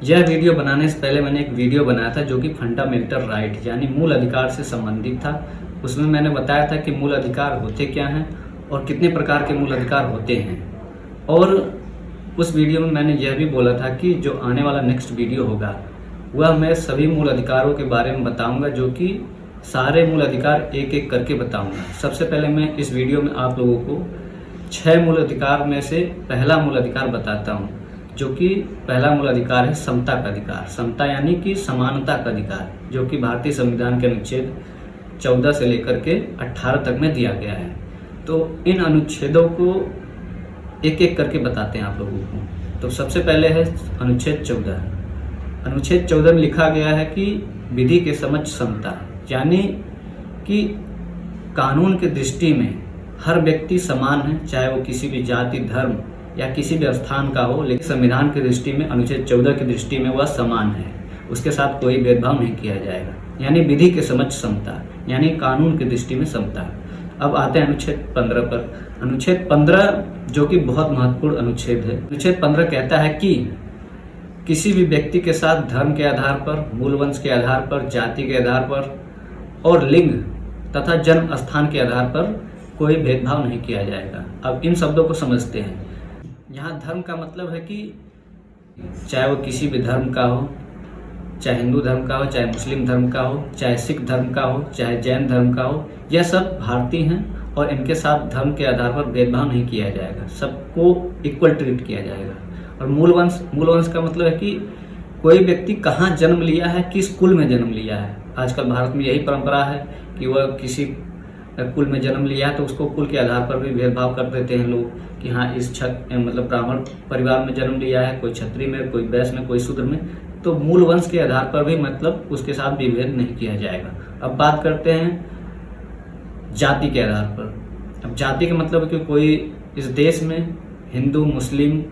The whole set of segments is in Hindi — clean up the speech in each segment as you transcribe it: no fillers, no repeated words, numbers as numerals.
यह वीडियो बनाने से पहले मैंने एक वीडियो बनाया था जो कि फंडामेंटल राइट यानी मूल अधिकार से संबंधित था। उसमें मैंने बताया था कि मूल अधिकार होते क्या हैं और कितने प्रकार के मूल अधिकार होते हैं। और उस वीडियो में मैंने यह भी बोला था कि जो आने वाला नेक्स्ट वीडियो होगा वह मैं सभी मूल अधिकारों के बारे में बताऊंगा, जो कि सारे मूल अधिकार एक एक करके बताऊंगा। सबसे पहले मैं इस वीडियो में आप लोगों को 6 मूल अधिकार में से पहला मूल अधिकार बताता हूं, जो कि पहला मूल अधिकार है समता का अधिकार। समता यानी कि समानता का अधिकार, जो कि भारतीय संविधान के अनुच्छेद 14 से लेकर के 18 तक में दिया गया है। तो इन अनुच्छेदों को एक एक करके बताते हैं आप लोगों को। तो सबसे पहले है अनुच्छेद 14। अनुच्छेद 14 में लिखा गया है कि विधि के समक्ष समता, यानी कि कानून की दृष्टि में हर व्यक्ति समान है, चाहे वो किसी भी जाति, धर्म या किसी भी स्थान का हो, लेकिन संविधान की दृष्टि में, अनुच्छेद 14 की दृष्टि में वह समान है, उसके साथ कोई भेदभाव नहीं किया जाएगा। यानी विधि के समक्ष समता, यानी कानून की दृष्टि में समता। अब आते हैं अनुच्छेद 15 पर। अनुच्छेद 15 जो कि बहुत महत्वपूर्ण अनुच्छेद है। अनुच्छेद 15 कहता है कि किसी भी व्यक्ति के साथ धर्म के आधार पर, मूल वंश के आधार पर, जाति के आधार पर और लिंग तथा जन्म स्थान के आधार पर कोई भेदभाव नहीं किया जाएगा। अब इन शब्दों को समझते हैं। यहाँ धर्म का मतलब है कि चाहे वो किसी भी धर्म का हो, चाहे हिंदू धर्म का हो, चाहे मुस्लिम धर्म का हो, चाहे सिख धर्म का हो, चाहे जैन धर्म का हो, यह सब भारतीय हैं और इनके साथ धर्म के आधार पर भेदभाव नहीं किया जाएगा, सबको इक्वल ट्रीट किया जाएगा। और मूल वंश का मतलब है कि कोई व्यक्ति कहाँ जन्म लिया है, किस कुल में जन्म लिया है। आजकल भारत में यही परंपरा है कि वह किसी कुल में जन्म लिया है तो उसको कुल के आधार पर भी भेदभाव कर देते हैं लोग कि हाँ इस मतलब ब्राह्मण परिवार में जन्म लिया है, कोई क्षत्रिय में, कोई वैश्य में, कोई शूद्र में। तो मूल वंश के आधार पर भी मतलब उसके साथ विभेद नहीं किया जाएगा। अब बात करते हैं जाति के आधार पर। अब जाति का मतलब है कि कोई इस देश में हिंदू, मुस्लिम,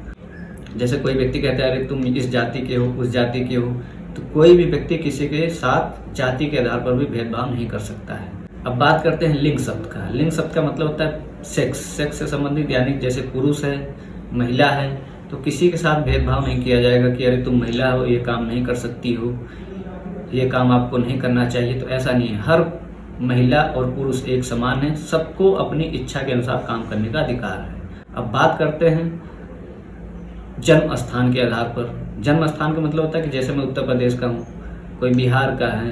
जैसे कोई व्यक्ति कहता है अरे तुम इस जाति के हो, उस जाति के हो, तो कोई भी व्यक्ति किसी के साथ जाति के आधार पर भी भेदभाव नहीं कर सकता है। अब बात करते हैं लिंग शब्द का। लिंग शब्द का मतलब होता है सेक्स से संबंधित, यानी जैसे पुरुष है, महिला है, तो किसी के साथ भेदभाव नहीं किया जाएगा कि अरे तुम महिला हो, ये काम नहीं कर सकती हो, ये काम आपको नहीं करना चाहिए। तो ऐसा नहीं है, हर महिला और पुरुष एक समान है, सबको अपनी इच्छा के अनुसार काम करने का अधिकार है। अब बात करते हैं जन्म स्थान के आधार पर। जन्म स्थान का मतलब होता है कि जैसे मैं उत्तर प्रदेश का हूँ, कोई बिहार का है,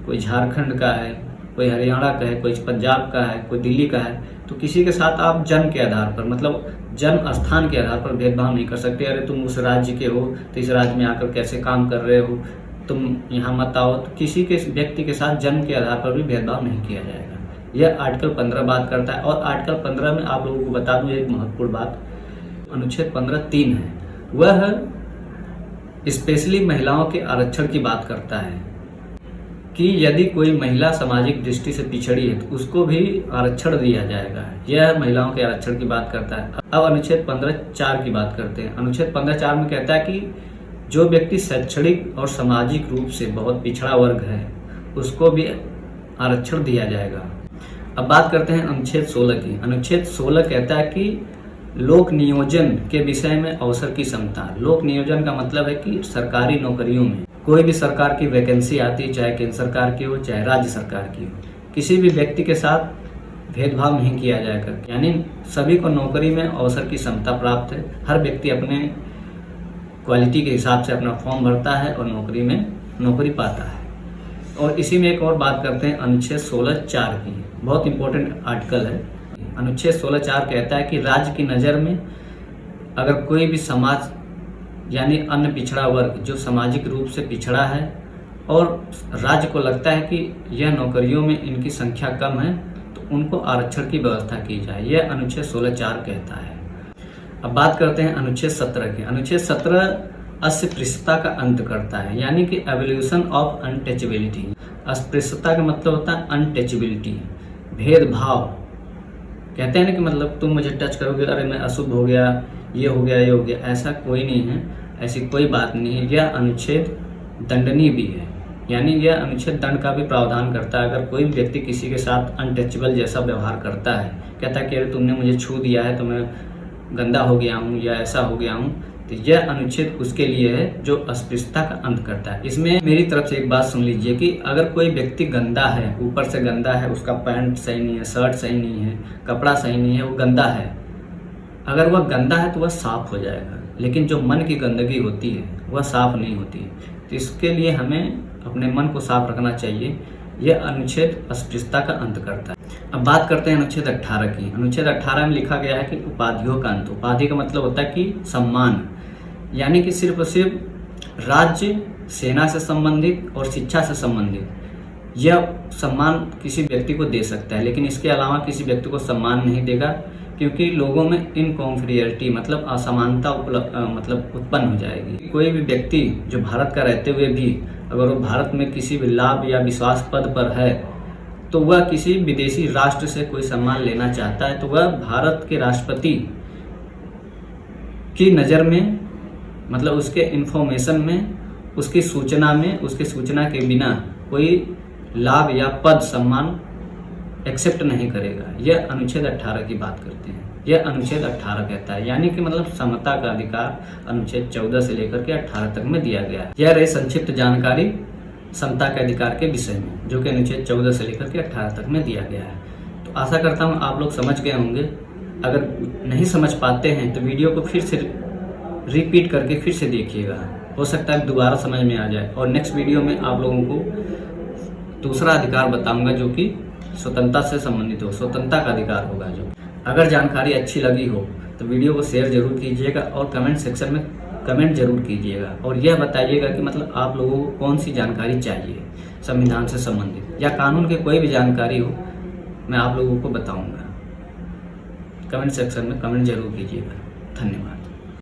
कोई झारखंड का है, कोई हरियाणा का है, कोई पंजाब का है, कोई दिल्ली का है, तो किसी के साथ आप जन्म के आधार पर, मतलब जन्म स्थान के आधार पर भेदभाव नहीं कर सकते। अरे तुम उस राज्य के हो तो इस राज्य में आकर कैसे काम कर रहे हो, तुम यहाँ मत आओ। तो किसी के व्यक्ति के साथ जन्म के आधार पर भी भेदभाव नहीं किया जाएगा। यह आर्टिकल 15 बात करता है। और आर्टिकल 15 में आप लोगों को बता दूं एक महत्वपूर्ण बात, अनुच्छेद 15(3) है, वह स्पेशली महिलाओं के आरक्षण की बात करता है कि यदि कोई महिला सामाजिक दृष्टि से पिछड़ी है तो उसको भी आरक्षण दिया जाएगा। यह महिलाओं के आरक्षण की बात करता है। अब अनुच्छेद 15(4) की बात करते हैं। अनुच्छेद 15(4) में कहता है कि जो व्यक्ति शैक्षणिक और सामाजिक रूप से बहुत पिछड़ा वर्ग है उसको भी आरक्षण दिया जाएगा। अब बात करते हैं अनुच्छेद 16 की। अनुच्छेद 16 कहता है कि लोक नियोजन के विषय में अवसर की समता। लोक नियोजन का मतलब है कि सरकारी नौकरियों में कोई भी सरकार की वैकेंसी आती है, चाहे केंद्र सरकार की हो, चाहे राज्य सरकार की हो, किसी भी व्यक्ति के साथ भेदभाव नहीं किया जाएगा। यानी सभी को नौकरी में अवसर की क्षमता प्राप्त है। हर व्यक्ति अपने क्वालिटी के हिसाब से अपना फॉर्म भरता है और नौकरी पाता है। और इसी में एक और बात करते हैं अनुच्छेद 16(4) की। बहुत इंपॉर्टेंट आर्टिकल है। अनुच्छेद 16(4) कहता है कि राज्य की नज़र में अगर कोई भी समाज यानी अन्य पिछड़ा वर्ग जो सामाजिक रूप से पिछड़ा है और राज्य को लगता है कि यह नौकरियों में इनकी संख्या कम है, तो उनको आरक्षण की व्यवस्था की जाए। यह अनुच्छेद 16(4) कहता है। अब बात करते हैं अनुच्छेद 17 की। अनुच्छेद 17 अस्पृश्यता का अंत करता है, यानी कि एवोल्यूशन ऑफ अनटचेबिलिटी। अस्पृश्यता का मतलब होता है अनटचेबिलिटी, भेदभाव। कहते हैं ना कि मतलब तुम मुझे टच करोगे, अरे मैं अशुद्ध हो गया, ये हो गया, ये हो गया। ऐसा कोई नहीं है, ऐसी कोई बात नहीं है। यह अनुच्छेद दंडनीय भी है, यानी यह अनुच्छेद दंड का भी प्रावधान करता है। अगर कोई व्यक्ति किसी के साथ अनटचेबल जैसा व्यवहार करता है, कहता है कि अरे तुमने मुझे छू दिया है तो मैं गंदा हो गया हूँ या ऐसा हो गया हूँ, तो यह अनुच्छेद उसके लिए है जो अस्पृश्यता का अंत करता है। इसमें मेरी तरफ से एक बात सुन लीजिए कि अगर कोई व्यक्ति गंदा है, ऊपर से गंदा है, उसका पैंट सही नहीं है, शर्ट सही नहीं है, कपड़ा सही नहीं है, वो गंदा है, अगर वह गंदा है तो वह साफ हो जाएगा, लेकिन जो मन की गंदगी होती है वह साफ नहीं होती। तो इसके लिए हमें अपने मन को साफ रखना चाहिए। यह अनुच्छेद अस्पृश्यता का अंत करता है। अब बात करते हैं अनुच्छेद 18 की। अनुच्छेद 18 में लिखा गया है कि उपाधियों का अंत। उपाधि का मतलब होता है कि सम्मान, यानी कि सिर्फ और सिर्फ राज्य, सेना से संबंधित और शिक्षा से संबंधित यह सम्मान किसी व्यक्ति को दे सकता है, लेकिन इसके अलावा किसी व्यक्ति को सम्मान नहीं देगा, क्योंकि लोगों में इनकॉन्फीरियरिटी मतलब असमानता उत्पन्न हो जाएगी। कोई भी व्यक्ति जो भारत का रहते हुए भी अगर वो भारत में किसी भी लाभ या विश्वास पद पर है तो वह किसी विदेशी राष्ट्र से कोई सम्मान लेना चाहता है तो वह भारत के राष्ट्रपति की नज़र में, मतलब उसके इन्फॉर्मेशन में, उसकी सूचना में, उसकी सूचना के बिना कोई लाभ या पद सम्मान एक्सेप्ट नहीं करेगा। यह अनुच्छेद 18 की बात करते हैं। यह अनुच्छेद 18 कहता है, यानी कि मतलब समता का अधिकार अनुच्छेद 14 से लेकर के 18 तक में दिया गया है। यह रही संक्षिप्त जानकारी समता के अधिकार के विषय में, जो कि अनुच्छेद 14 से लेकर के 18 तक में दिया गया है। तो आशा करता हूँ आप लोग समझ गए होंगे। अगर नहीं समझ पाते हैं तो वीडियो को फिर से रिपीट करके फिर से देखिएगा, हो सकता है दोबारा समझ में आ जाए। और नेक्स्ट वीडियो में आप लोगों को दूसरा अधिकार बताऊंगा जो कि स्वतंत्रता से संबंधित हो, स्वतंत्रता का अधिकार होगा। जो अगर जानकारी अच्छी लगी हो तो वीडियो को शेयर जरूर कीजिएगा और कमेंट सेक्शन में कमेंट जरूर कीजिएगा और यह बताइएगा कि मतलब आप लोगों को कौन सी जानकारी चाहिए संविधान से संबंधित या कानून की कोई भी जानकारी हो, मैं आप लोगों को बताऊंगा। कमेंट सेक्शन में कमेंट जरूर कीजिएगा। धन्यवाद।